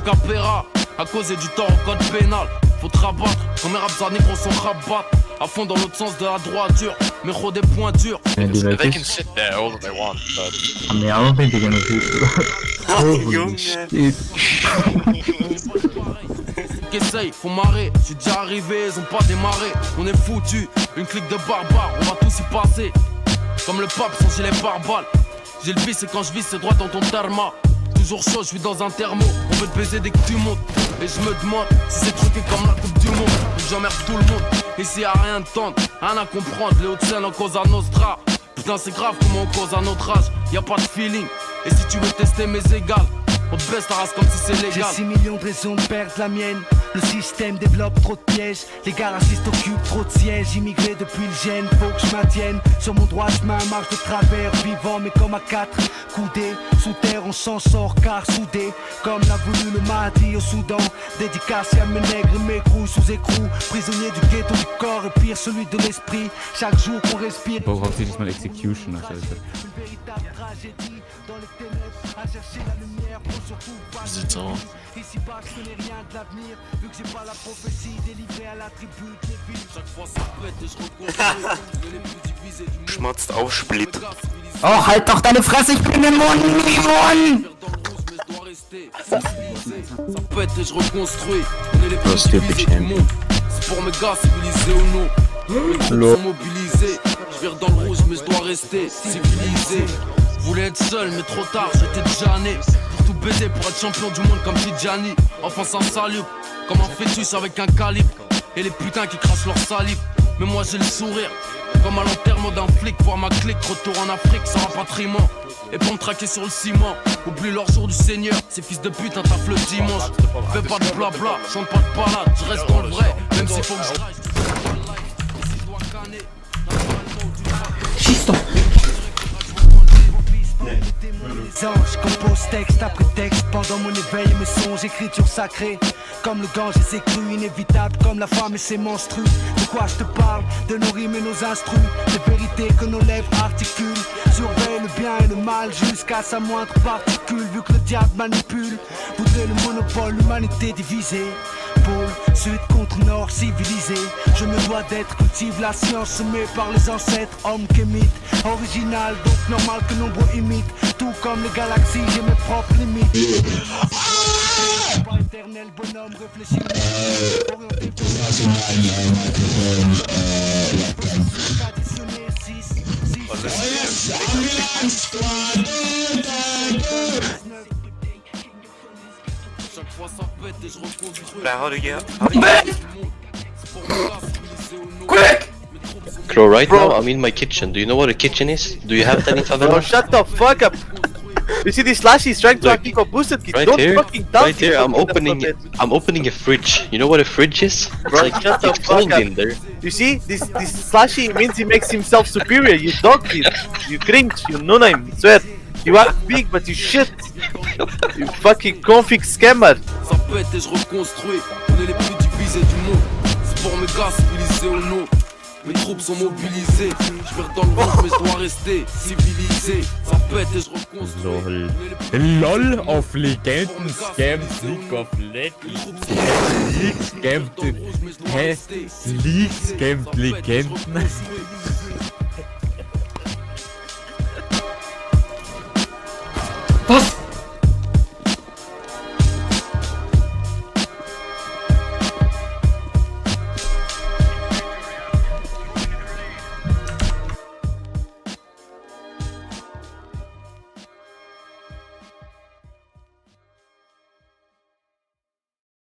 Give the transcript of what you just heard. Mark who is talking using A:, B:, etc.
A: Capera, à causer du tort au code pénal. Faut te rabattre, comme mes raps à négro sont rabattent. À fond dans l'autre sens de la droiture, mais des points durs.
B: They can sit there all they want, but... I mean, I don't think they're gonna do that. Holy shit.
A: Qu'essaye, faut marrer, j'suis déjà arrivé, ils ont pas démarré. On est foutu, une clique de barbares, on va tous y passer. Comme le pape, son gilet pare-balles. J'ai le vice et quand je vis, c'est droit dans ton therma. Toujours chaud, je suis dans un thermo. On veut te baiser dès que tu montes. Et je me demande si c'est truqué comme la coupe du monde. Faut que j'emmerde tout le monde. Ici y'a rien de tendre, rien à comprendre. Les Hauts-de-Seine en cause à Nostra. Putain c'est grave comment on cause à notre âge. Y'a pas de feeling. Et si tu veux tester mes égales, on te baisse ta race comme si c'est légal.
C: J'ai 6 millions de raisons de perdre la mienne. Le système développe trop de pièges. Les gars racistes occupent trop de sièges. Immigré depuis le gène, faut que je maintienne. Sur mon droit chemin, marche de travers. Vivant mais comme à 4 coudés. Sous terre on s'en sort car soudé. Comme l'a voulu le Mahdi au Soudan. Dédicace à mes nègres et mes crews sous écrou. Prisonnier du ghetto du corps et pire celui de l'esprit. Chaque jour qu'on respire.
D: Ich brauche hauptsächlich mal Execution, Alter.
C: Une véritable tragédie dans les ténèbres. À chercher la lumière pour surtout pas. Ici bas je connais rien de l'avenir. Vu que j'ai pas la prophétie délivrée à la tribu des villes.
A: Chaque fois ça pète et je reconstruis. Les plus divisés du monde.
E: Schmatzt aufsplit.
F: Oh, halt doch deine Fresse, ich bin im Mund, Mimon!
A: Ça pète et je reconstruis. On est les plus divisés du monde. C'est pour mes gars civilisés ou non. Mes troupes sont mobilisés. Je vire dans le rouge mais je dois rester civilisé. Je voulais être seul mais trop tard, j'étais déjà né. Pour tout baiser, pour être champion du monde comme Tidjani. Enfin sans salut, comme un fœtus avec un calibre. Et les putains qui crachent leur salive. Mais moi j'ai le sourire, comme à l'enterrement d'un flic. Voir ma clique, retour en Afrique sans rapatriement. Et pour me traquer sur le ciment, oublie leur jour du Seigneur. Ces fils de pute, un taf le dimanche. Fais pas de blabla, chante pas de balade. Je reste dans le vrai, même s'il faut que je reste.
F: Schieß doch!
C: Les anges composent texte après texte. Pendant mon éveil, mes songes, écriture sacrée. Comme le Gange et ses crues, inévitable comme la femme et ses menstrues. De quoi je te parle? De nos rimes et nos instrus. Des vérités que nos lèvres articulent. Surveille le bien et le mal jusqu'à sa moindre particule. Vu que le diable manipule, voudrait le monopole, l'humanité divisée. Pôle, sud contre nord, civilisé. Je me dois d'être, cultive la science semée par les ancêtres, hommes qu'émitent. Original, donc normal que nombreux imitent. Tout comme les galaxies, j'ai mes propres limites. Pas éternel bonhomme, réfléchis. Orienté additionné 6.
E: Là, how do you...
F: Quick!
G: Crow, right now I'm in my kitchen. Do you know what a kitchen is? Do you have that in favela?
H: Bro, shut the fuck up! You see this Slashy is trying to
G: Look,
H: kick a boosted kid.
G: Right
H: Don't
G: here,
H: fucking tell
G: right here. I'm opening a fridge. You know what a fridge is? It's
H: Bro,
G: like
H: shut the
G: it's
H: fuck
G: cold
H: up.
G: in there.
H: You see, this Slashy means he makes himself superior. You dog kid. You cringe. You no-name. I swear. You act big, but you shit. You fucking config scammer.
A: Ça pète et je reconstruis. On est les plus divisés du monde. C'est pour mes gars civilisés ou non. Mes troupes sont mobilisées. Je vais dans le rouge mais je dois rester civilisé. Ça pète et je reconstruis.
D: LOL auf Legenden scammt League of Legends. League scammt... Hä? League scammt Legenden?